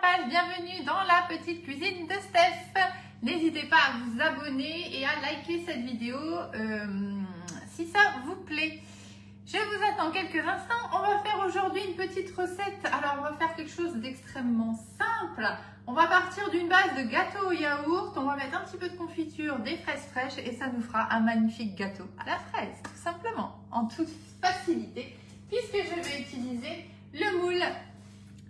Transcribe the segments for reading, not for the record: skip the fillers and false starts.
page, bienvenue dans la petite cuisine de Steph. N'hésitez pas à vous abonner et à liker cette vidéo si ça vous plaît. Je vous attends quelques instants, on va faire aujourd'hui une petite recette. Alors on va faire quelque chose d'extrêmement simple. On va partir d'une base de gâteau au yaourt, on va mettre un petit peu de confiture, des fraises fraîches et ça nous fera un magnifique gâteau à la fraise, tout simplement, en toute facilité, puisque je vais utiliser le moule.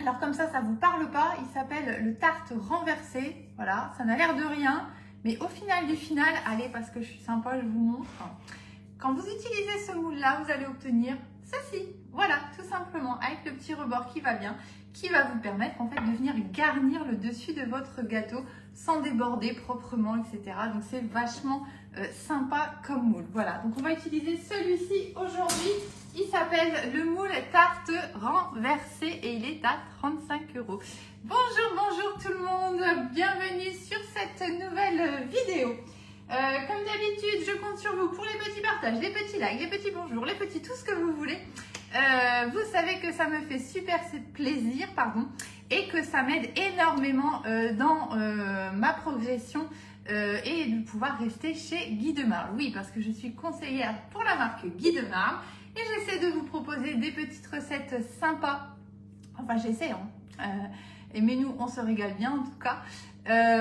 Alors comme ça vous parle pas, il s'appelle le tarte renversé. Voilà, ça n'a l'air de rien, mais au final du final, allez, parce que je suis sympa, je vous montre. Quand vous utilisez ce moule-là, vous allez obtenir ceci. Voilà, tout simplement, avec le petit rebord qui va bien, qui va vous permettre en fait de venir garnir le dessus de votre gâteau sans déborder proprement, etc. Donc c'est vachement sympa comme moule. Voilà, donc on va utiliser celui-ci aujourd'hui. Il s'appelle le moule tarte renversé et il est à 35 €. Bonjour, bonjour tout le monde, bienvenue sur cette nouvelle vidéo. Comme d'habitude, je compte sur vous pour les petits partages, les petits likes, les petits bonjours, les petits tout ce que vous voulez. Vous savez que ça me fait super plaisir, et que ça m'aide énormément dans ma progression et de pouvoir rester chez Guy de Marle. Oui, parce que je suis conseillère pour la marque Guy de Marle et j'essaie de vous proposer des petites recettes sympas. Enfin, j'essaie, mais nous, on se régale bien en tout cas.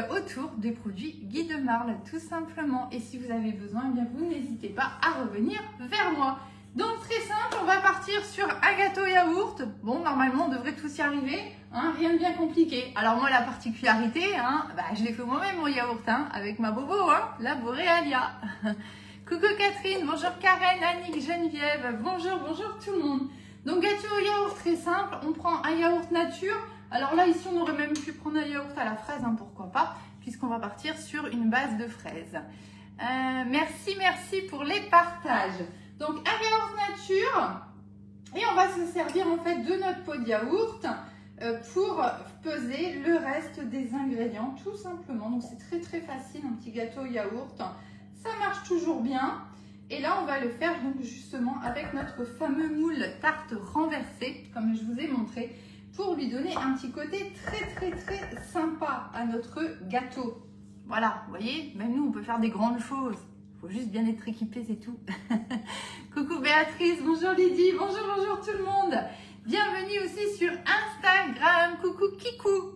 Autour des produits Guy de Marle, tout simplement. Et si vous avez besoin, eh bien vous n'hésitez pas à revenir vers moi. Donc très simple, on va partir sur un gâteau yaourt. Bon, normalement, on devrait tous y arriver, rien de bien compliqué. Alors moi, la particularité, je l'ai fait moi-même mon yaourt, avec ma bobo, la Boréalia. Coucou Catherine, bonjour Karen, Annick, Geneviève, bonjour, bonjour tout le monde. Donc gâteau au yaourt très simple, on prend un yaourt nature. Alors là, ici, on aurait même pu prendre un yaourt à la fraise, pourquoi pas, puisqu'on va partir sur une base de fraises. Merci pour les partages. Donc, un yaourt nature, et on va se servir en fait de notre pot de yaourt pour peser le reste des ingrédients, tout simplement. Donc, c'est très facile, un petit gâteau au yaourt. Ça marche toujours bien. Et là, on va le faire donc justement avec notre fameux moule tarte renversé, comme je vous ai montré, pour lui donner un petit côté très sympa à notre gâteau. Voilà, vous voyez, même nous, on peut faire des grandes choses. Il faut juste bien être équipé, c'est tout. Coucou Béatrice, bonjour Lydie, bonjour tout le monde. Bienvenue aussi sur Instagram. Coucou Kikou.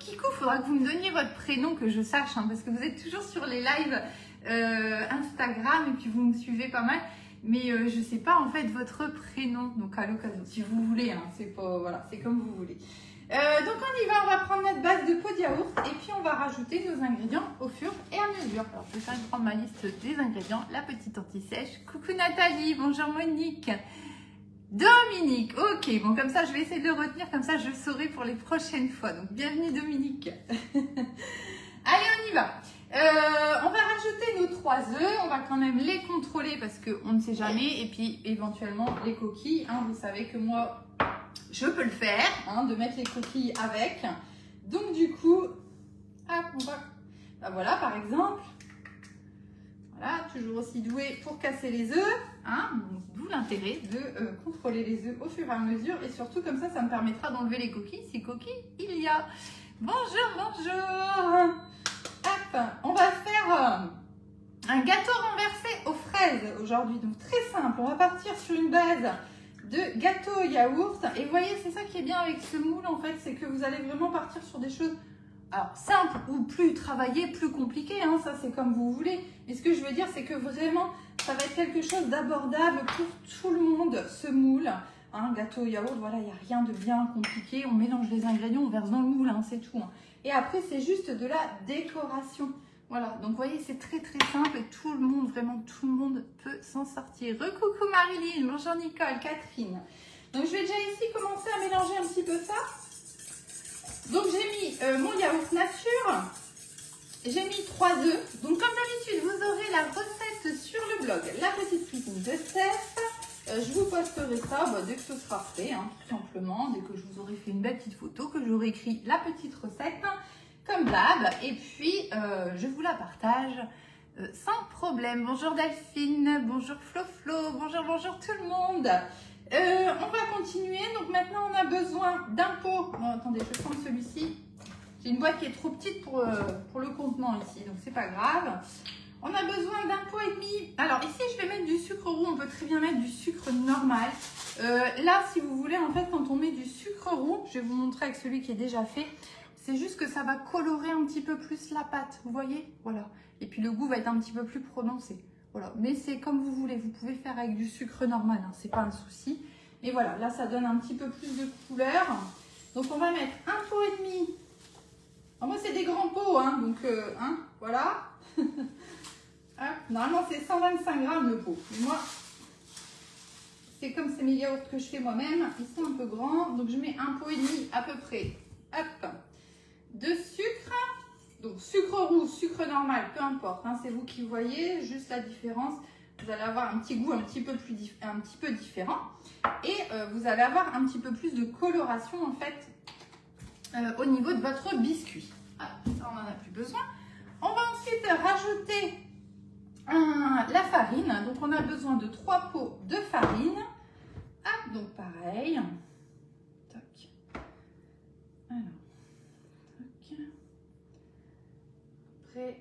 Kikou, faudra que vous me donniez votre prénom, que je sache, parce que vous êtes toujours sur les lives Instagram et puis vous me suivez pas mal. Mais je ne sais pas en fait votre prénom, donc à l'occasion, si vous voulez, c'est pas, voilà, c'est comme vous voulez. Donc on y va, on va prendre notre base de pot de yaourt et puis on va rajouter nos ingrédients au fur et à mesure. Alors je vais prendre ma liste des ingrédients, la petite anti-sèche. Coucou Nathalie, bonjour Monique. Dominique, ok, bon comme ça je vais essayer de le retenir, comme ça je saurai pour les prochaines fois. Donc bienvenue Dominique. Allez, on y va. On va rajouter nos 3 œufs, on va quand même les contrôler parce qu'on ne sait jamais, et puis éventuellement les coquilles, vous savez que moi je peux le faire, de mettre les coquilles avec. Donc du coup, hop, on va, voilà par exemple, voilà, toujours aussi doué pour casser les œufs, d'où l'intérêt de contrôler les œufs au fur et à mesure, et surtout comme ça, ça me permettra d'enlever les coquilles si coquilles il y a. Bonjour. Hop, on va faire un gâteau renversé aux fraises aujourd'hui, donc très simple. On va partir sur une base de gâteau au yaourt et vous voyez, c'est ça qui est bien avec ce moule en fait, c'est que vous allez vraiment partir sur des choses simples ou plus travaillées, plus compliquées, ça c'est comme vous voulez. Mais ce que je veux dire, c'est que vraiment, ça va être quelque chose d'abordable pour tout le monde, ce moule. Gâteau au yaourt, voilà, il n'y a rien de bien compliqué. On mélange les ingrédients, on verse dans le moule, c'est tout. Et après, c'est juste de la décoration. Voilà, donc vous voyez, c'est très simple et tout le monde, vraiment tout le monde peut s'en sortir. Recoucou Marilyn, bonjour Nicole, Catherine. Donc je vais déjà ici commencer à mélanger un petit peu ça. Donc j'ai mis mon yaourt nature, j'ai mis 3 œufs. Donc comme d'habitude, vous aurez la recette sur le blog La Petite Cuisine de Steph. Je vous posterai ça dès que ce sera fait, tout simplement, dès que je vous aurai fait une belle petite photo, que j'aurai écrit la petite recette, comme d'hab, et puis je vous la partage sans problème. Bonjour Delphine, bonjour Flo, bonjour tout le monde. On va continuer. Donc maintenant, on a besoin d'un pot. Bon, attendez, je vais prendre celui-ci. J'ai une boîte qui est trop petite pour le contenant ici, donc c'est pas grave. On a besoin d'un pot et demi. Alors ici, je vais mettre du sucre roux. On peut très bien mettre du sucre normal. Là, si vous voulez, en fait, quand on met du sucre roux, je vais vous montrer avec celui qui est déjà fait. C'est juste que ça va colorer un petit peu plus la pâte, vous voyez? Voilà. Et puis le goût va être un petit peu plus prononcé. Voilà. Mais c'est comme vous voulez. Vous pouvez faire avec du sucre normal, hein. C'est pas un souci. Et voilà, là, ça donne un petit peu plus de couleur. Donc, on va mettre un pot et demi. Alors, moi, c'est des grands pots, hein, donc, voilà. Normalement, c'est 125 grammes le pot. Mais moi, c'est comme c'est mes yaourts que je fais moi-même. Ils sont un peu grands, donc je mets un pot et demi à peu près. Hop, de sucre. Donc, sucre roux, sucre normal, peu importe. Hein, c'est vous qui voyez juste la différence. Vous allez avoir un petit goût un petit peu différent. Et vous allez avoir un petit peu plus de coloration, en fait, au niveau de votre biscuit. Ah, ça, on n'en a plus besoin. On va ensuite rajouter la farine. Donc, on a besoin de 3 pots de farine. Ah, donc pareil. Tac. Alors, tac. Après,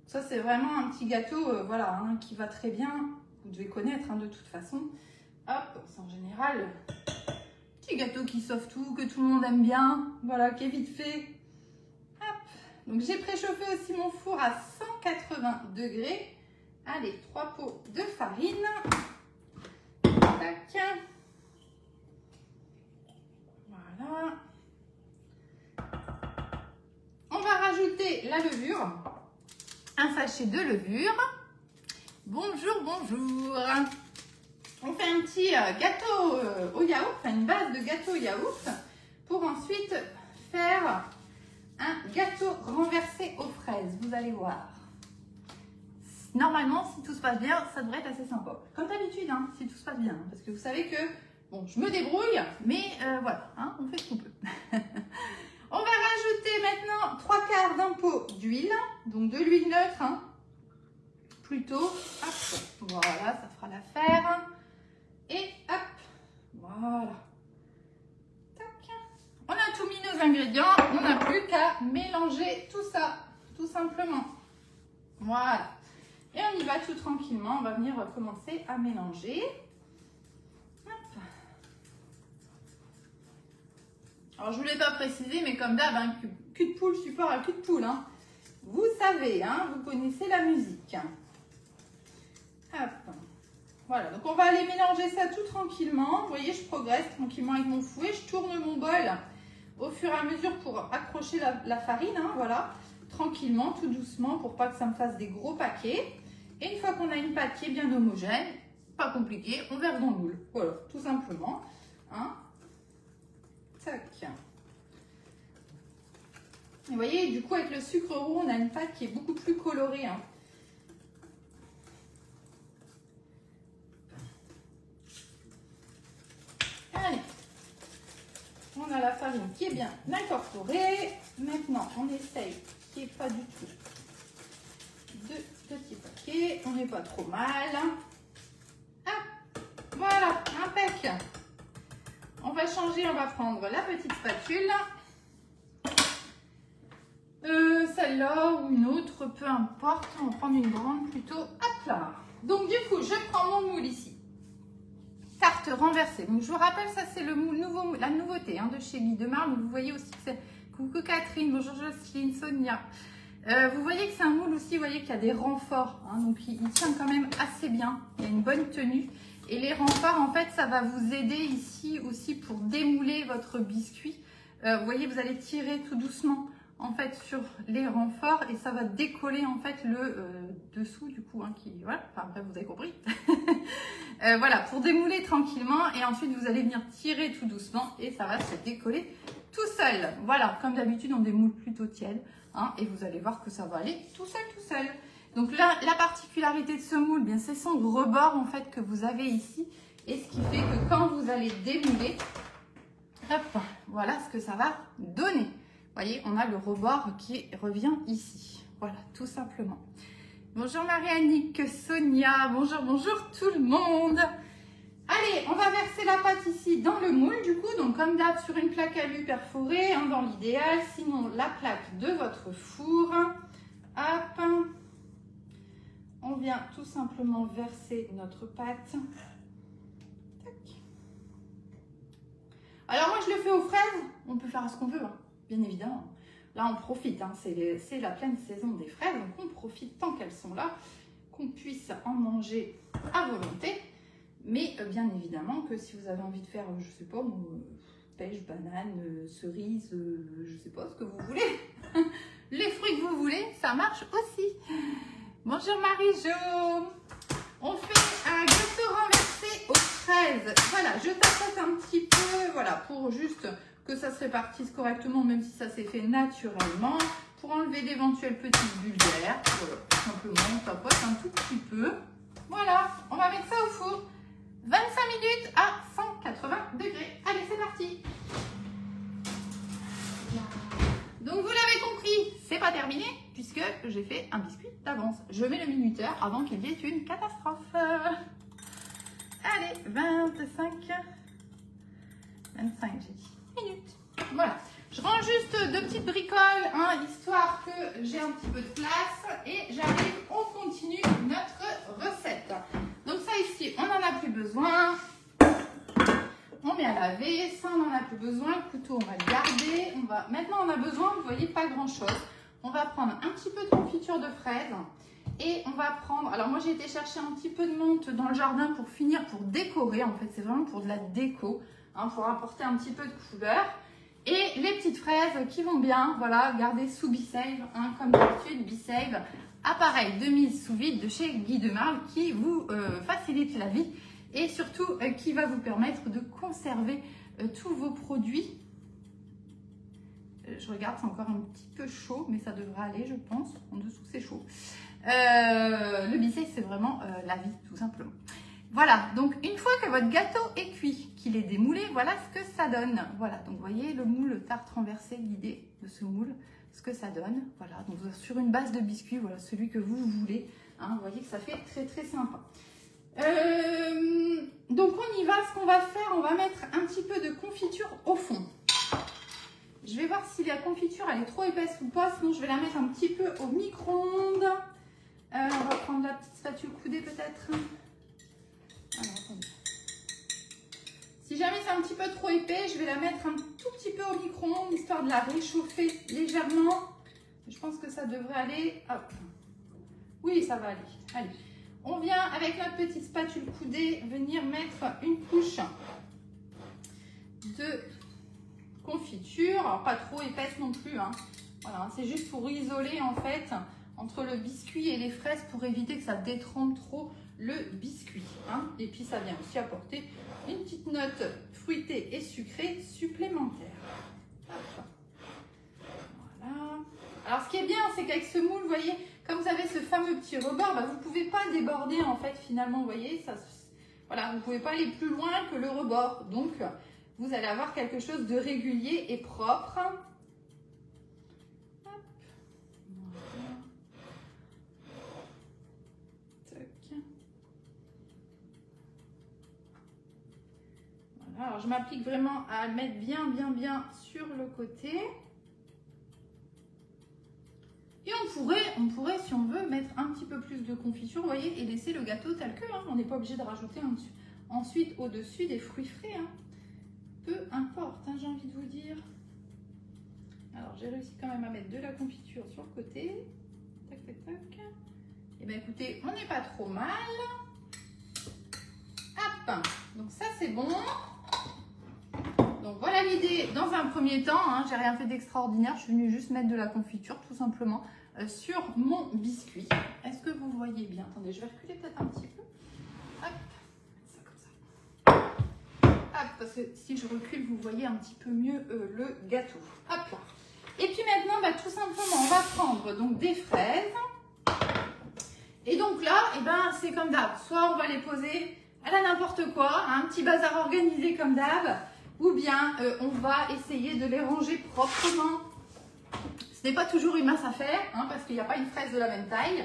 ça, c'est vraiment un petit gâteau, voilà, hein, qui va très bien. Vous devez connaître, hein, de toute façon. Hop, c'est en général petit gâteau qui sauve tout, que tout le monde aime bien. Voilà, qui est vite fait. Hop. Donc, j'ai préchauffé aussi mon four à 180 degrés. Allez, 3 pots de farine. Tac. Voilà. On va rajouter la levure. Un sachet de levure. Bonjour, bonjour. On fait un petit gâteau au yaourt, enfin une base de gâteau yaourt, pour ensuite faire un gâteau renversé aux fraises. Vous allez voir. Normalement, si tout se passe bien, ça devrait être assez sympa. Comme d'habitude, hein, si tout se passe bien. Parce que vous savez que, bon, je me débrouille, mais voilà, hein, on fait ce qu'on peut. On va rajouter maintenant 3/4 d'un pot d'huile, donc de l'huile neutre, hein, plutôt. Hop, voilà, ça fera l'affaire. Et hop, voilà. Tac. On a tout mis nos ingrédients, on n'a plus qu'à mélanger tout ça, tout simplement. Voilà. Et on y va tout tranquillement, on va venir commencer à mélanger. Hop. Alors, je ne vous l'ai pas précisé, mais comme d'hab, hein, cul de poule, support à cul de poule. Hein. Vous savez, hein, vous connaissez la musique. Hop. Voilà, donc on va aller mélanger ça tout tranquillement. Vous voyez, je progresse tranquillement avec mon fouet. Je tourne mon bol au fur et à mesure pour accrocher la farine. Hein, voilà, tranquillement, tout doucement pour pas que ça me fasse des gros paquets. Et une fois qu'on a une pâte qui est bien homogène, pas compliqué, on verse dans le moule. Voilà, tout simplement. Hein. Tac. Et vous voyez, du coup, avec le sucre roux, on a une pâte qui est beaucoup plus colorée. Hein. Allez, on a la farine qui est bien incorporée. Maintenant, on essaye qu'il n'y ait pas du tout de petits paquets. On n'est pas trop mal. Ah, voilà, impec. On va changer, on va prendre la petite spatule. Celle-là ou une autre, peu importe. On va prendre une grande plutôt. Hop là. Donc du coup, je prends mon moule ici. Tarte renversée. Donc je vous rappelle, ça c'est le moule nouveau, la nouveauté, hein, de chez Guy de Marne. Vous voyez aussi que c'est... Coucou Catherine, bonjour Jocelyne, Sonia. Vous voyez que c'est un moule aussi, vous voyez qu'il y a des renforts. Hein, donc il tient quand même assez bien. Il y a une bonne tenue. Et les renforts, en fait, ça va vous aider ici aussi pour démouler votre biscuit. Vous voyez, vous allez tirer tout doucement en fait sur les renforts et ça va décoller en fait le dessous du coup, hein, qui voilà. Enfin bref, vous avez compris. Voilà, pour démouler tranquillement et ensuite vous allez venir tirer tout doucement et ça va se décoller tout seul. Voilà, comme d'habitude on démoule plutôt tiède, hein, et vous allez voir que ça va aller tout seul, tout seul. Donc là, la particularité de ce moule, bien c'est son rebord en fait que vous avez ici et ce qui fait que quand vous allez démouler, hop, voilà ce que ça va donner. Vous voyez, on a le rebord qui revient ici. Voilà, tout simplement. Bonjour Marie-Annick, Sonia, bonjour, bonjour tout le monde. Allez, on va verser la pâte ici dans le moule du coup, donc comme d'hab sur une plaque alu perforée, hein, dans l'idéal, sinon la plaque de votre four. Hop, on vient tout simplement verser notre pâte. Tac. Alors moi je le fais aux fraises, on peut faire ce qu'on veut, hein, bien évidemment. Là on profite, hein, c'est la pleine saison des fraises, donc on profite tant qu'elles sont là, qu'on puisse en manger à volonté. Mais bien évidemment que si vous avez envie de faire, je sais pas, pêche, banane, cerise, je sais pas ce que vous voulez, les fruits que vous voulez, ça marche aussi. Bonjour Marie-Jo. On fait un gâteau renversé aux fraises. Voilà, je tapote un petit peu, voilà, pour juste que ça se répartisse correctement, même si ça s'est fait naturellement, pour enlever d'éventuelles petites bulles d'air. Voilà, tout simplement, on tapote un tout petit peu. Voilà, on va mettre ça au four. 25 minutes à 180 degrés. Allez, c'est parti. Donc, vous l'avez compris, c'est pas terminé puisque j'ai fait un biscuit d'avance. Je mets le minuteur avant qu'il y ait une catastrophe. Allez, 25 j'ai dit, minutes. Voilà. Je rends juste deux petites bricoles, hein, histoire que j'ai un petit peu de place. Et j'arrive, on continue notre recette. Donc ça ici, on n'en a plus besoin. On met à laver, ça on n'en a plus besoin. Le couteau, on va le garder. Maintenant, on a besoin, vous voyez, pas grand-chose. On va prendre un petit peu de confiture de fraises. Et on va prendre, alors moi j'ai été chercher un petit peu de menthe dans le jardin pour finir, pour décorer. En fait, c'est vraiment pour de la déco, hein, pour apporter un petit peu de couleur. Et les petites fraises qui vont bien, voilà, garder sous B-Save, hein, comme d'habitude, B-Save, appareil de mise sous vide de chez Guy de Marle qui vous facilite la vie et surtout qui va vous permettre de conserver tous vos produits. Je regarde, c'est encore un petit peu chaud, mais ça devrait aller, je pense. En dessous, c'est chaud. Le B-Save, c'est vraiment la vie, tout simplement. Voilà, donc une fois que votre gâteau est cuit, qu'il est démoulé, voilà ce que ça donne. Voilà, donc vous voyez le moule tarte renversée, l'idée de ce moule, ce que ça donne. Voilà, donc sur une base de biscuit, voilà, celui que vous voulez. Hein, vous voyez que ça fait très très sympa. Donc on y va, ce qu'on va faire, on va mettre un petit peu de confiture au fond. Je vais voir si la confiture elle est trop épaisse ou pas, sinon je vais la mettre un petit peu au micro-ondes. On va prendre la petite spatule coudée peut-être. Alors, attendez. Si jamais c'est un petit peu trop épais, je vais la mettre un tout petit peu au micro-ondes, histoire de la réchauffer légèrement. Je pense que ça devrait aller. Hop. Oui, ça va aller. Allez. On vient avec notre petite spatule coudée venir mettre une couche de confiture. Alors, pas trop épaisse non plus, hein. Voilà, c'est juste pour isoler en fait entre le biscuit et les fraises pour éviter que ça détrempe trop le biscuit, hein. Et puis ça vient aussi apporter une petite note fruitée et sucrée supplémentaire. Hop. Voilà. Alors ce qui est bien, c'est qu'avec ce moule, vous voyez, comme vous avez ce fameux petit rebord, bah, vous ne pouvez pas déborder en fait finalement, vous voyez, ça, voilà, vous ne pouvez pas aller plus loin que le rebord. Donc vous allez avoir quelque chose de régulier et propre. Alors, je m'applique vraiment à le mettre bien sur le côté. Et on pourrait, si on veut, mettre un petit peu plus de confiture, vous voyez, et laisser le gâteau tel que. Hein. On n'est pas obligé de rajouter ensuite au-dessus des fruits frais. Hein. Peu importe, hein, j'ai envie de vous dire. Alors, j'ai réussi quand même à mettre de la confiture sur le côté. Tac, tac, tac. Et bien, écoutez, on n'est pas trop mal. Hop, donc ça, c'est bon. Donc voilà l'idée dans un premier temps, hein, j'ai rien fait d'extraordinaire, je suis venue juste mettre de la confiture tout simplement sur mon biscuit. Est-ce que vous voyez bien? Attendez, je vais reculer peut-être un petit peu. Hop, ça comme ça. Hop, parce que si je recule, vous voyez un petit peu mieux le gâteau. Hop là. Et puis maintenant, bah, tout simplement, on va prendre donc des fraises. Et donc là, eh ben, c'est comme d'hab. Soit on va les poser à la n'importe quoi, un petit bazar organisé comme d'hab. Ou bien on va essayer de les ranger proprement. Ce n'est pas toujours une mince affaire, hein, parce qu'il n'y a pas une fraise de la même taille.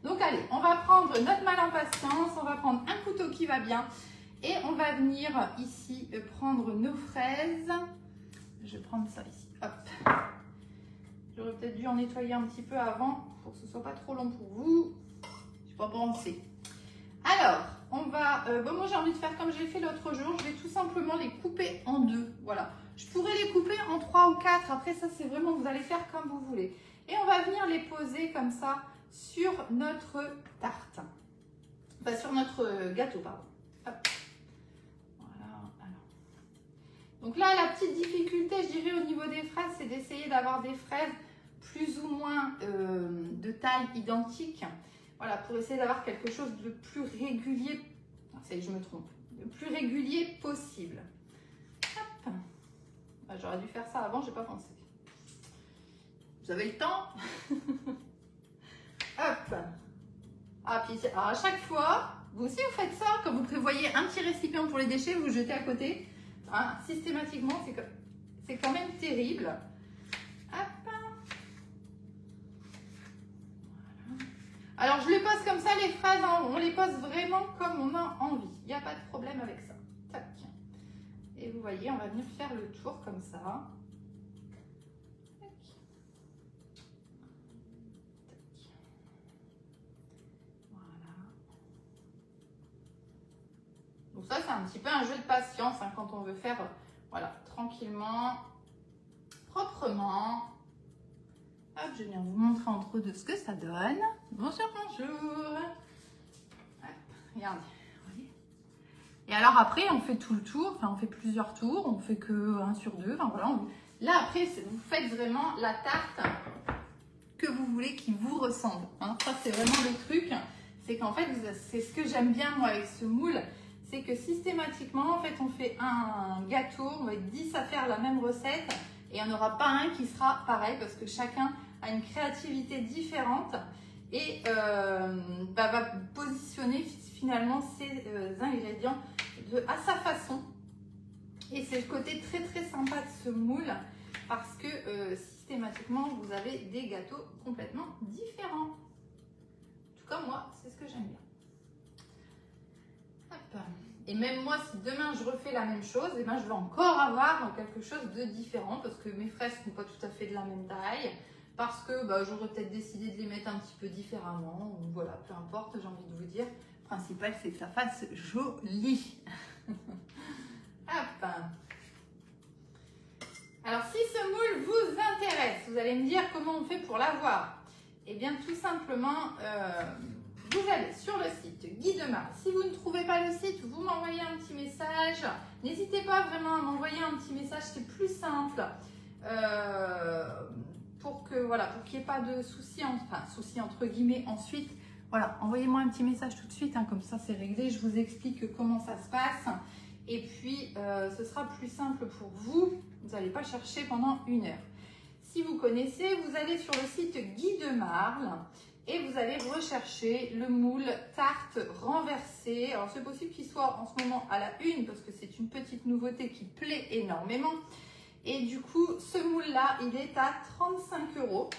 Donc allez, on va prendre notre mal en patience, on va prendre un couteau qui va bien Et on va venir ici prendre nos fraises. Je vais prendre ça ici. Hop. J'aurais peut-être dû en nettoyer un petit peu avant pour que ce soit pas trop long pour vous. Je n'ai pas pensé. Alors, on va... moi, j'ai envie de faire comme j'ai fait l'autre jour. Je vais tout simplement les couper en deux. Voilà. Je pourrais les couper en 3 ou 4. Après, ça, c'est vraiment... Vous allez faire comme vous voulez. Et on va venir les poser comme ça sur notre tarte. Enfin, sur notre gâteau, pardon. Hop. Voilà. Alors. Donc là, la petite difficulté, je dirais, au niveau des fraises, c'est d'essayer d'avoir des fraises plus ou moins de taille identique. Voilà, pour essayer d'avoir quelque chose de plus régulier. Ah, ça y est, je me trompe. Le plus régulier possible. Hop. Ah, j'aurais dû faire ça avant, j'ai pas pensé. Vous avez le temps? Hop. Ah, puis, alors à chaque fois, vous aussi vous faites ça, quand vous prévoyez un petit récipient pour les déchets, vous jetez à côté. Hein, systématiquement, c'est quand même terrible. Hop. Alors, je les pose comme ça, les fraises, hein, on les pose vraiment comme on a envie. Il n'y a pas de problème avec ça. Tac. Et vous voyez, on va venir faire le tour comme ça. Tac. Tac. Voilà. Donc ça, c'est un petit peu un jeu de patience hein, quand on veut faire, voilà, tranquillement, proprement. Hop, je viens vous montrer entre deux ce que ça donne. Bonjour, bonjour. Hop, regardez. Et alors après, on fait tout le tour, enfin on fait plusieurs tours, on fait que 1 sur 2. Enfin voilà. Là après, vous faites vraiment la tarte que vous voulez qui vous ressemble. Hein. Ça c'est vraiment le truc. C'est qu'en fait, c'est ce que j'aime bien moi avec ce moule. C'est que systématiquement, en fait, on fait un gâteau, on va être 10 à faire la même recette. Et il n'y en aura pas un qui sera pareil parce que chacun a une créativité différente et va positionner finalement ses ingrédients à sa façon. Et c'est le côté très très sympa de ce moule parce que systématiquement vous avez des gâteaux complètement différents. En tout cas moi c'est ce que j'aime bien. Hop. Et même moi, si demain je refais la même chose, et ben je vais encore avoir quelque chose de différent parce que mes fraises ne sont pas tout à fait de la même taille, parce que bah, j'aurais peut-être décidé de les mettre un petit peu différemment, ou voilà, peu importe, j'ai envie de vous dire. Le principal, c'est que ça fasse joli. Hop. Alors, si ce moule vous intéresse, vous allez me dire comment on fait pour l'avoir. Eh bien, tout simplement... vous allez sur le site Guy de Marle. Si vous ne trouvez pas le site, vous m'envoyez un petit message. N'hésitez pas vraiment à m'envoyer un petit message, c'est plus simple pour qu'il n'y ait pas de soucis, enfin soucis entre guillemets ensuite. Voilà, envoyez-moi un petit message tout de suite, hein, comme ça c'est réglé. Je vous explique comment ça se passe. Et puis, ce sera plus simple pour vous. Vous n'allez pas chercher pendant 1 heure. Si vous connaissez, vous allez sur le site Guy de Marle. Et vous allez rechercher le moule tarte renversée. Alors c'est possible qu'il soit en ce moment à la une parce que c'est une petite nouveauté qui plaît énormément. Et du coup, ce moule-là, il est à 35 €.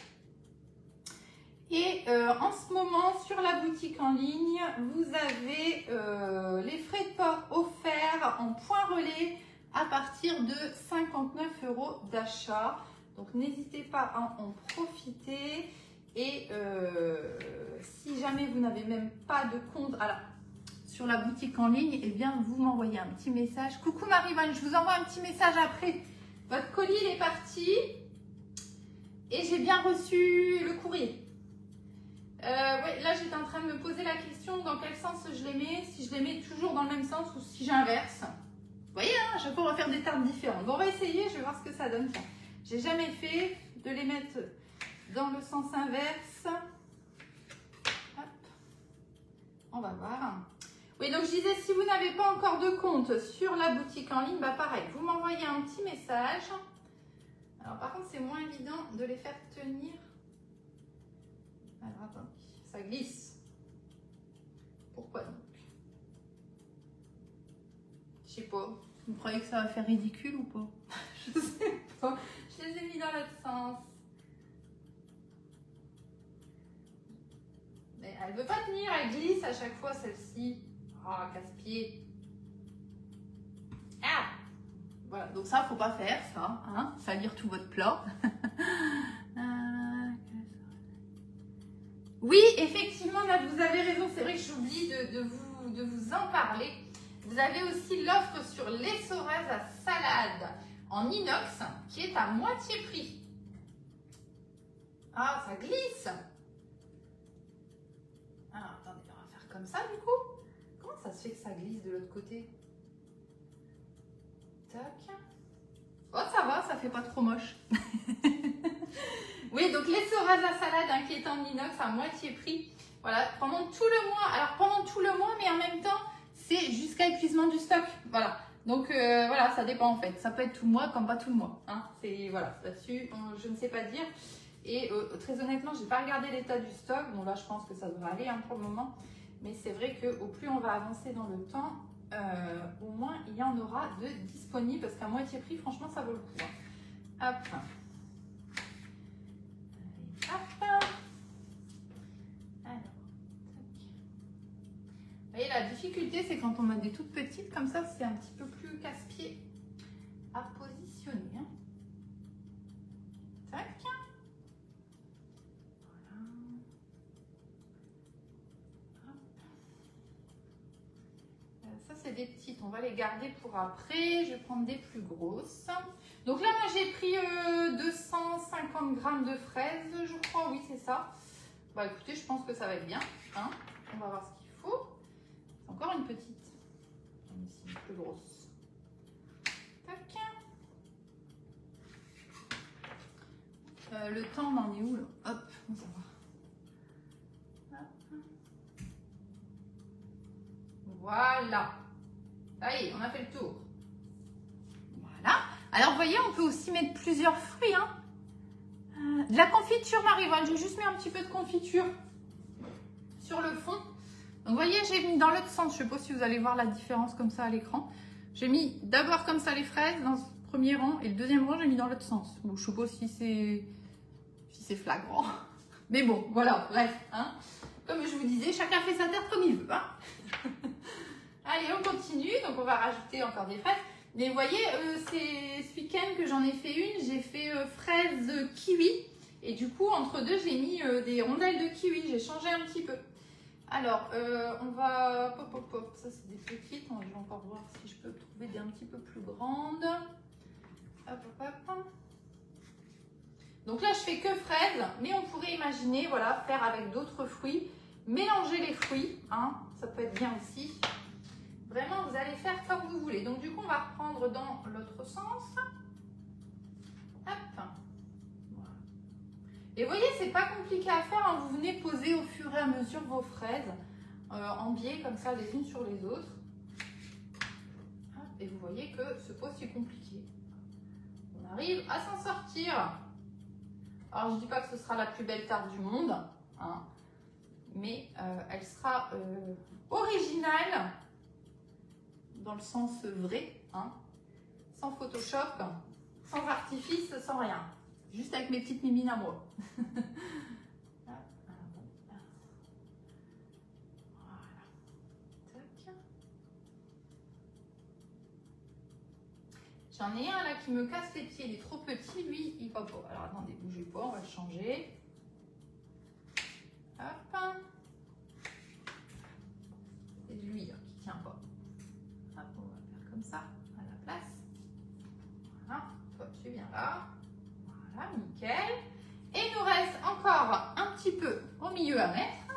Et en ce moment, sur la boutique en ligne, vous avez les frais de port offerts en point relais à partir de 59 € d'achat. Donc n'hésitez pas à en profiter. Et si jamais vous n'avez même pas de compte sur la boutique en ligne, eh bien vous m'envoyez un petit message. Coucou Marie-Vanne, je vous envoie un petit message après. Votre colis il est parti et j'ai bien reçu le courrier. Ouais, là j'étais en train de me poser la question dans quel sens je les mets, si je les mets toujours dans le même sens ou si j'inverse. Vous voyez, hein, à chaque fois on va faire des tartes différentes. Bon, on va essayer, je vais voir ce que ça donne. J'ai jamais fait de les mettre dans le sens inverse. Hop. On va voir. Oui, donc je disais, si vous n'avez pas encore de compte sur la boutique en ligne, bah pareil, vous m'envoyez un petit message. Alors par contre, c'est moins évident de les faire tenir. Alors attends, ça glisse. Pourquoi donc? Je sais pas. Vous croyez que ça va faire ridicule ou pas? Je sais pas. Je les ai mis dans l'autre sens. Mais elle veut pas tenir, elle glisse à chaque fois celle-ci. Ah, casse-pied. Voilà, donc ça, faut pas faire ça, hein, salir tout votre plat. Oui, effectivement, là, vous avez raison. C'est vrai que j'oublie de vous en parler. Vous avez aussi l'offre sur l'essoreuse à salade en inox qui est à moitié prix. Ah, ça glisse. Alors, attendez, on va faire comme ça du coup. Comment ça se fait que ça glisse de l'autre côté? Tac. Oh, ça va, ça fait pas trop moche. Oui, donc l'essoreuse à salade hein, qui est en inox à moitié prix. Voilà, pendant tout le mois. Alors, pendant tout le mois, mais en même temps, c'est jusqu'à épuisement du stock. Voilà. Donc, voilà, ça dépend en fait. Ça peut être tout le mois comme pas tout le mois. Hein. C'est, voilà, là-dessus, je ne sais pas dire. Et très honnêtement, je n'ai pas regardé l'état du stock. Bon, là, je pense que ça devrait aller hein, pour le moment. Mais c'est vrai qu'au plus on va avancer dans le temps, au moins il y en aura de disponibles. Parce qu'à moitié prix, franchement, ça vaut le coup. Hein. Hop. Alors, vous voyez, la difficulté, c'est quand on a des toutes petites, comme ça, c'est un petit peu plus casse-pied à positionner. Hein. Tac. Voilà. Ça, c'est des petites. On va les garder pour après. Je vais prendre des plus grosses. Donc là, moi, j'ai pris 250 grammes de fraises, je crois. Oui, c'est ça. Bah, écoutez, je pense que ça va être bien. Hein. On va voir ce qu'il faut. C'est encore une petite. J'en ai ici une plus grosse. Tac. Le temps, on en est où là? Hop, on va voir. Voilà. Ça y est, on a fait le tour. Voilà. Alors, vous voyez, on peut aussi mettre plusieurs fruits. Hein. De la confiture Marie-Voile. J'ai juste mis un petit peu de confiture sur le fond. Donc, vous voyez, j'ai mis dans l'autre sens. Je ne sais pas si vous allez voir la différence comme ça à l'écran. J'ai mis d'abord comme ça les fraises dans ce premier rang. Et le deuxième rang, j'ai mis dans l'autre sens. Bon, je ne sais pas si c'est flagrant. Mais bon, voilà, bref. Hein. Comme je vous disais, chacun fait sa terre comme il veut. Hein. Allez, on continue. Donc, on va rajouter encore des fraises. Mais vous voyez, c'est ce week-end que j'en ai fait une. J'ai fait fraises kiwi. Et du coup, entre deux, j'ai mis des rondelles de kiwi. J'ai changé un petit peu. Alors, on va... Pop, pop, pop. Ça, c'est des petites. Je vais encore voir si je peux trouver des un petit peu plus grandes. Hop, hop, hop. Donc là, je fais que fraises. Mais on pourrait imaginer, voilà, faire avec d'autres fruits. Mélanger les fruits. Hein, ça peut être bien aussi. Vraiment, vous allez faire comme vous voulez. Donc, du coup, on va reprendre dans l'autre sens. Hop. Voilà. Et vous voyez, c'est pas compliqué à faire. Hein. Vous venez poser au fur et à mesure vos fraises en biais, comme ça, les unes sur les autres. Hop. Et vous voyez que c'est pas si compliqué. On arrive à s'en sortir. Alors, je ne dis pas que ce sera la plus belle tarte du monde. Hein, mais elle sera originale. Dans le sens vrai, hein, sans Photoshop, sans artifice, sans rien. Juste avec mes petites mimines à moi. Voilà. J'en ai un là qui me casse les pieds, il est trop petit, lui, il va pas. Alors attendez, bougez pas, on va le changer. Hop. C'est de lui hein, qui tient pas. Hop, on va faire comme ça, à la place. Voilà, toi tu viens là. Voilà, nickel. Et il nous reste encore un petit peu au milieu à mettre.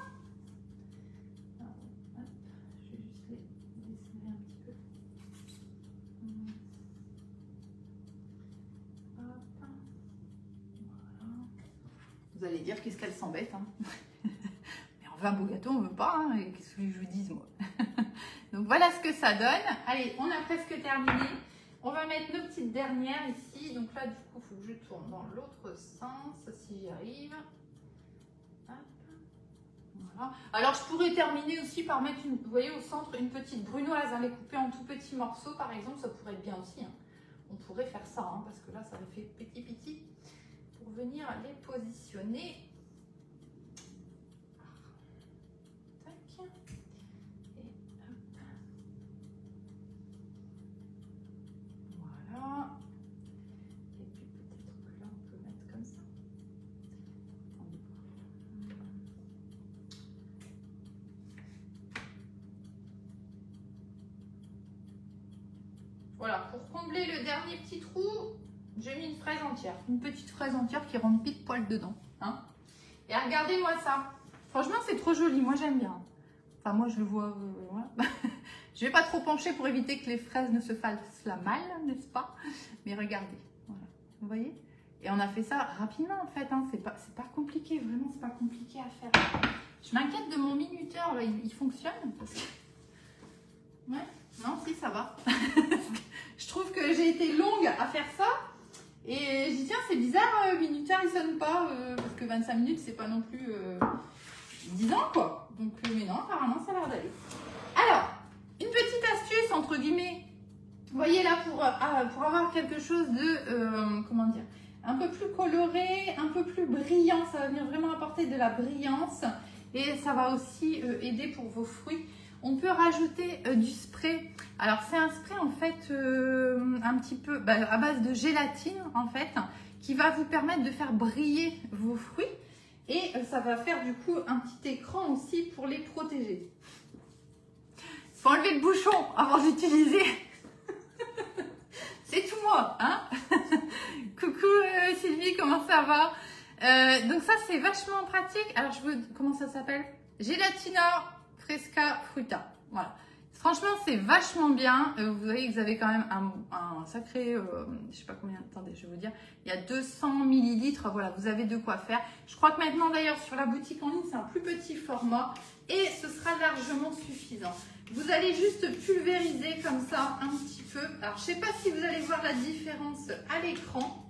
Hop, je vais juste les desserrer un petit peu. Hop. Voilà. Vous allez dire qu'est-ce qu'elle s'embête. Hein. Mais enfin, beau gâteau, on ne veut pas. Hein. Qu'est-ce que je vous dise, moi. Donc voilà ce que ça donne. Allez, on a presque terminé. On va mettre nos petites dernières ici. Donc là, du coup, il faut que je tourne dans l'autre sens, si j'y arrive. Hop. Voilà. Alors, je pourrais terminer aussi par mettre, vous voyez, au centre, une petite brunoise. Hein, les couper en tout petits morceaux, par exemple, ça pourrait être bien aussi. Hein. On pourrait faire ça, hein, parce que là, ça fait petit pour venir les positionner. Voilà. Voilà, pour combler le dernier petit trou, j'ai mis une fraise entière. Une petite fraise entière qui rentre pile poil dedans. Hein. Et regardez-moi ça. Franchement, c'est trop joli. Moi, j'aime bien. Enfin, moi, je le vois. Voilà. Je vais pas trop pencher pour éviter que les fraises ne se fassent la malle, n'est-ce pas? Mais regardez. Voilà. Vous voyez? Et on a fait ça rapidement, en fait. Hein. C'est pas compliqué. Vraiment, c'est pas compliqué à faire. Je m'inquiète de mon minuteur. Là. Il fonctionne parce que... Ouais. Non, si, ça va. Je trouve que j'ai été longue à faire ça. Et je dis, tiens, c'est bizarre, minuteur, il sonne pas. Parce que 25 minutes, c'est pas non plus 10 ans, quoi. Donc, mais non, apparemment, ça a l'air d'aller. Alors, une petite astuce, entre guillemets. Vous voyez là, pour avoir quelque chose de, comment dire, un peu plus coloré, un peu plus brillant. Ça va venir vraiment apporter de la brillance. Et ça va aussi aider pour vos fruits. On peut rajouter du spray. Alors, c'est un spray en fait un petit peu à base de gélatine en fait qui va vous permettre de faire briller vos fruits et ça va faire du coup un petit écran aussi pour les protéger. Il faut enlever le bouchon avant d'utiliser. C'est tout moi, hein. Coucou Sylvie, comment ça va? Donc ça, c'est vachement pratique. Alors, comment ça s'appelle? Gelatina Fresca Fruta. Voilà. Franchement, c'est vachement bien. Vous voyez que vous avez quand même un sacré, je sais pas combien, attendez, je vais vous dire, il y a 200 millilitres. Voilà, vous avez de quoi faire. Je crois que maintenant, d'ailleurs, sur la boutique en ligne, c'est un plus petit format et ce sera largement suffisant. Vous allez juste pulvériser comme ça un petit peu. Alors, je sais pas si vous allez voir la différence à l'écran,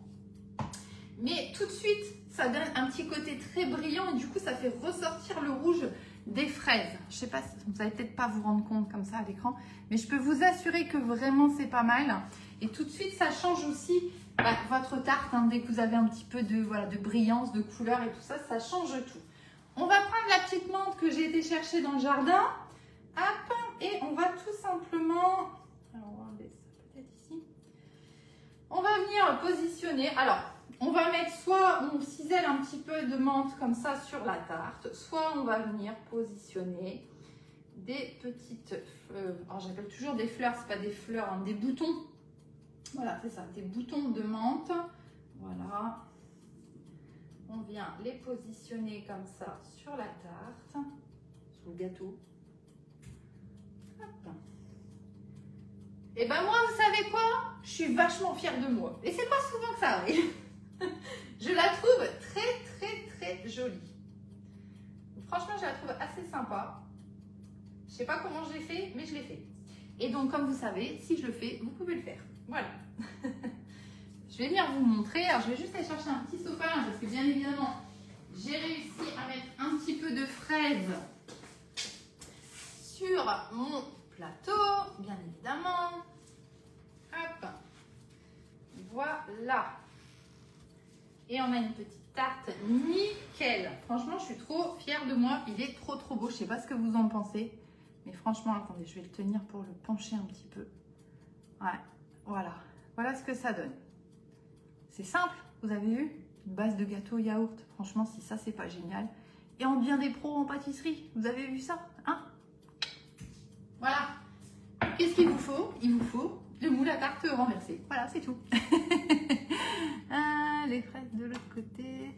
mais tout de suite, ça donne un petit côté très brillant et du coup, ça fait ressortir le rouge des fraises. Je sais pas, vous n'allez peut-être pas vous rendre compte comme ça à l'écran, mais je peux vous assurer que vraiment c'est pas mal. Et tout de suite, ça change aussi votre tarte. Hein, dès que vous avez un petit peu de brillance, de couleur et tout ça, ça change tout. On va prendre la petite menthe que j'ai été chercher dans le jardin. Hop, et on va tout simplement... Alors, on va enlever ça peut-être ici. On va venir positionner... Alors, on va mettre soit on cisèle un petit peu de menthe comme ça sur la tarte, soit on va venir positionner des petites alors j'appelle toujours des fleurs, c'est pas des fleurs, hein, des boutons. Voilà, c'est ça, des boutons de menthe. Voilà. On vient les positionner comme ça sur la tarte, sur le gâteau. Hop. Et ben moi, vous savez quoi? Je suis vachement fière de moi. Et c'est pas souvent que ça arrive. Je la trouve très jolie. Franchement, je la trouve assez sympa. Je sais pas comment je l'ai fait, mais je l'ai fait. Et donc, comme vous savez, si je le fais, vous pouvez le faire. Voilà. Je vais venir vous montrer. Alors, je vais juste aller chercher un petit sopalin parce que bien évidemment, j'ai réussi à mettre un petit peu de fraise sur mon plateau, bien évidemment. Hop. Voilà. Et on a une petite tarte nickel. Franchement, je suis trop fière de moi. Il est trop beau. Je ne sais pas ce que vous en pensez. Mais franchement, attendez, je vais le tenir pour le pencher un petit peu. Ouais, voilà. Voilà ce que ça donne. C'est simple, vous avez vu? Une base de gâteau yaourt. Franchement, si ça, c'est pas génial. Et on devient des pros en pâtisserie. Vous avez vu ça? Hein? Voilà. Qu'est-ce qu'il vous faut? Il vous faut le moule à tarte renversé. Voilà, c'est tout. Les fraises de l'autre côté,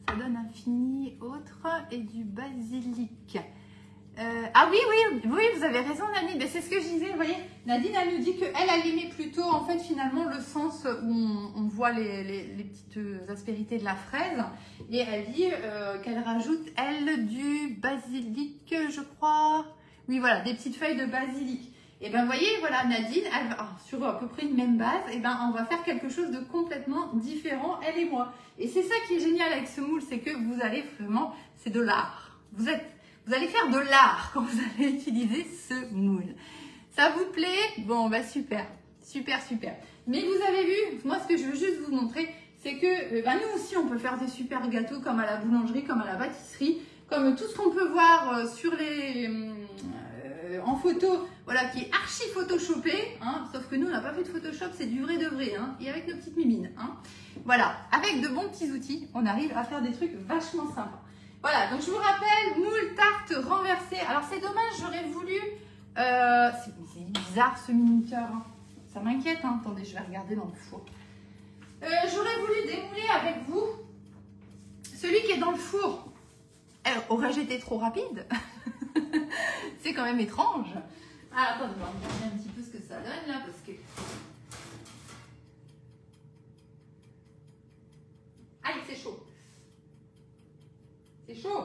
ça donne un fini autre et du basilic. Ah oui, vous avez raison Nadine, c'est ce que je disais, vous voyez, Nadine elle nous dit qu'elle aimait plutôt en fait finalement le sens où on voit les petites aspérités de la fraise et elle dit qu'elle rajoute elle du basilic je crois, oui voilà, des petites feuilles de basilic. Et bien, vous voyez, voilà, Nadine, sur à peu près une même base, et ben, on va faire quelque chose de complètement différent, elle et moi. Et c'est ça qui est génial avec ce moule, c'est que vous allez vraiment, c'est de l'art. Vous allez faire de l'art quand vous allez utiliser ce moule. Ça vous plaît? Bon, bah super. Mais vous avez vu, moi, ce que je veux juste vous montrer, c'est que nous aussi, on peut faire des super gâteaux comme à la boulangerie, comme à la pâtisserie, comme tout ce qu'on peut voir sur en photo, voilà, qui est archi photoshopé, hein, sauf que nous on n'a pas fait de Photoshop, c'est du vrai de vrai, hein, et avec nos petites mimines, hein. Voilà, avec de bons petits outils, on arrive à faire des trucs vachement sympas. Voilà, donc je vous rappelle, moule tarte renversée. Alors c'est dommage, j'aurais voulu, c'est bizarre ce minuteur, hein. Ça m'inquiète, hein. Attendez, je vais regarder dans le four. J'aurais voulu démouler avec vous celui qui est dans le four. Aurais-je été trop rapide? C'est quand même étrange. Ah, attendez, on va regarder un petit peu ce que ça donne là, parce que... Aïe, c'est chaud. C'est chaud.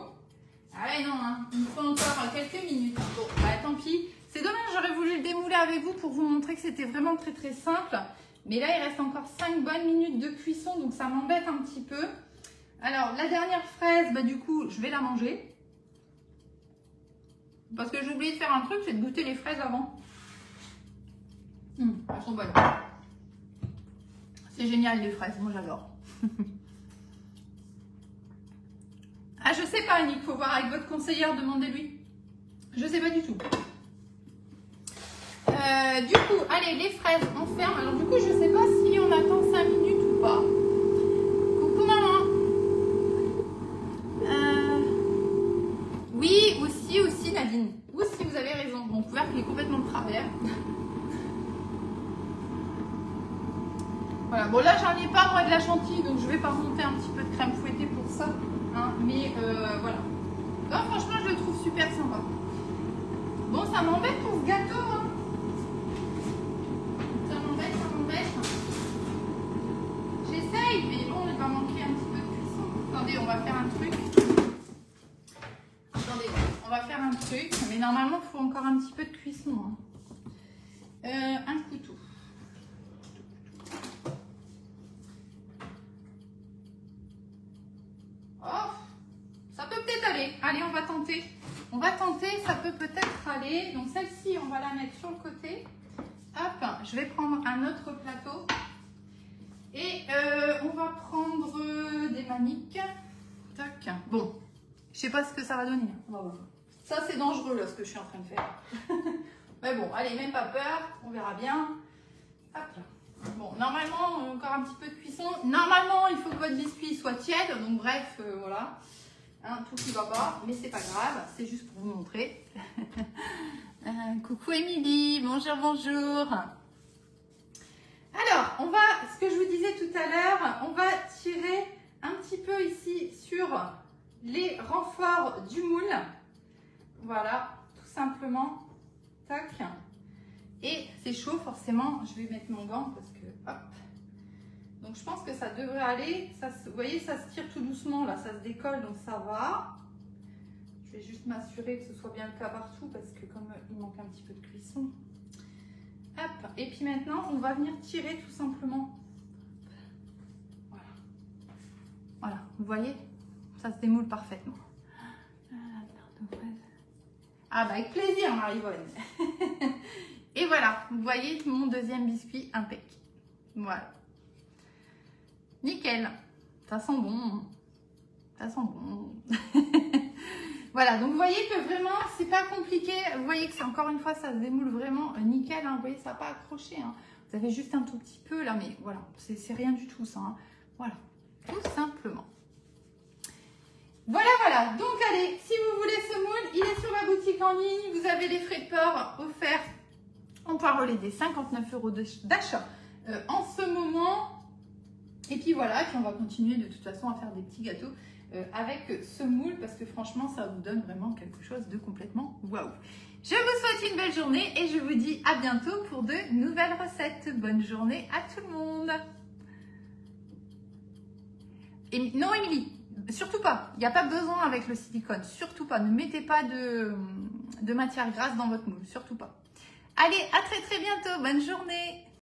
Ah ouais, non, hein. Il me faut encore quelques minutes. Bon, bah tant pis. C'est dommage, j'aurais voulu le démouler avec vous pour vous montrer que c'était vraiment très très simple. Mais là, il reste encore 5 bonnes minutes de cuisson, donc ça m'embête un petit peu. Alors, la dernière fraise, bah du coup, je vais la manger. Parce que j'ai oublié de faire un truc, c'est de goûter les fraises avant. Elles sont bonnes. C'est génial les fraises, moi j'adore. Ah, je sais pas, Annick, faut voir avec votre conseillère, demandez-lui. Je sais pas du tout. Du coup, allez, les fraises, on ferme. Alors du coup, je sais pas si on attend 5 minutes ou pas. Coucou maman. Oui, aussi Nadine. Aussi, vous avez raison. Mon couvercle est complètement de travers. Voilà, bon là j'en ai pas moi de la chantilly, donc je vais pas remonter un petit peu de crème fouettée pour ça. Hein, mais voilà. Non, franchement, je le trouve super sympa. Bon, ça m'embête pour ce gâteau. Hein. Ça m'embête. J'essaye, mais bon, il va manquer un petit peu de cuisson. Attendez, on va faire un truc. Mais normalement, il faut encore un petit peu de cuisson. Hein. Un couteau. Oh, ça peut peut-être aller. Allez, on va tenter. Ça peut peut-être aller. Donc celle-ci, on va la mettre sur le côté. Hop, je vais prendre un autre plateau. Et on va prendre des maniques. Tac. Bon, je sais pas ce que ça va donner. On va voir. Ça, c'est dangereux, là, ce que je suis en train de faire. Mais bon, allez, même pas peur. On verra bien. Hop là. Bon, normalement, encore un petit peu de cuisson. Normalement, il faut que votre biscuit soit tiède. Donc, bref, voilà. Hein, tout qui va pas. Mais c'est pas grave. C'est juste pour vous montrer. Coucou Émilie. Bonjour. Alors, on va, ce que je vous disais tout à l'heure, on va tirer un petit peu ici sur les renforts du moule. Voilà, tout simplement. Tac. Et c'est chaud, forcément. Je vais mettre mon gant parce que, hop. Donc, je pense que ça devrait aller. Ça, vous voyez, ça se tire tout doucement. Là, ça se décolle, donc ça va. Je vais juste m'assurer que ce soit bien le cas partout parce que comme il manque un petit peu de cuisson. Hop. Et puis maintenant, on va venir tirer tout simplement. Voilà. Voilà, vous voyez, ça se démoule parfaitement. Ah bah avec plaisir, Marie-Vonne. Et voilà, vous voyez mon deuxième biscuit impec. Voilà. Nickel. Ça sent bon. Ça sent bon. Voilà, donc vous voyez que vraiment, c'est pas compliqué. Vous voyez que c'est encore une fois, ça se démoule vraiment nickel. Hein. Vous voyez, ça n'a pas accroché. Hein. Vous avez juste un tout petit peu là, mais voilà, c'est rien du tout ça. Hein. Voilà, tout simplement. Voilà. Donc allez, si vous voulez ce moule, il est sur la boutique en ligne. Vous avez les frais de port offerts en parallèle des 59 € d'achat en ce moment. Et puis voilà, puis on va continuer de toute façon à faire des petits gâteaux avec ce moule parce que franchement, ça vous donne vraiment quelque chose de complètement waouh. Je vous souhaite une belle journée et je vous dis à bientôt pour de nouvelles recettes. Bonne journée à tout le monde. Et non, Émilie. Surtout pas, il n'y a pas besoin avec le silicone, surtout pas, ne mettez pas de matière grasse dans votre moule, surtout pas. Allez, à très bientôt, bonne journée.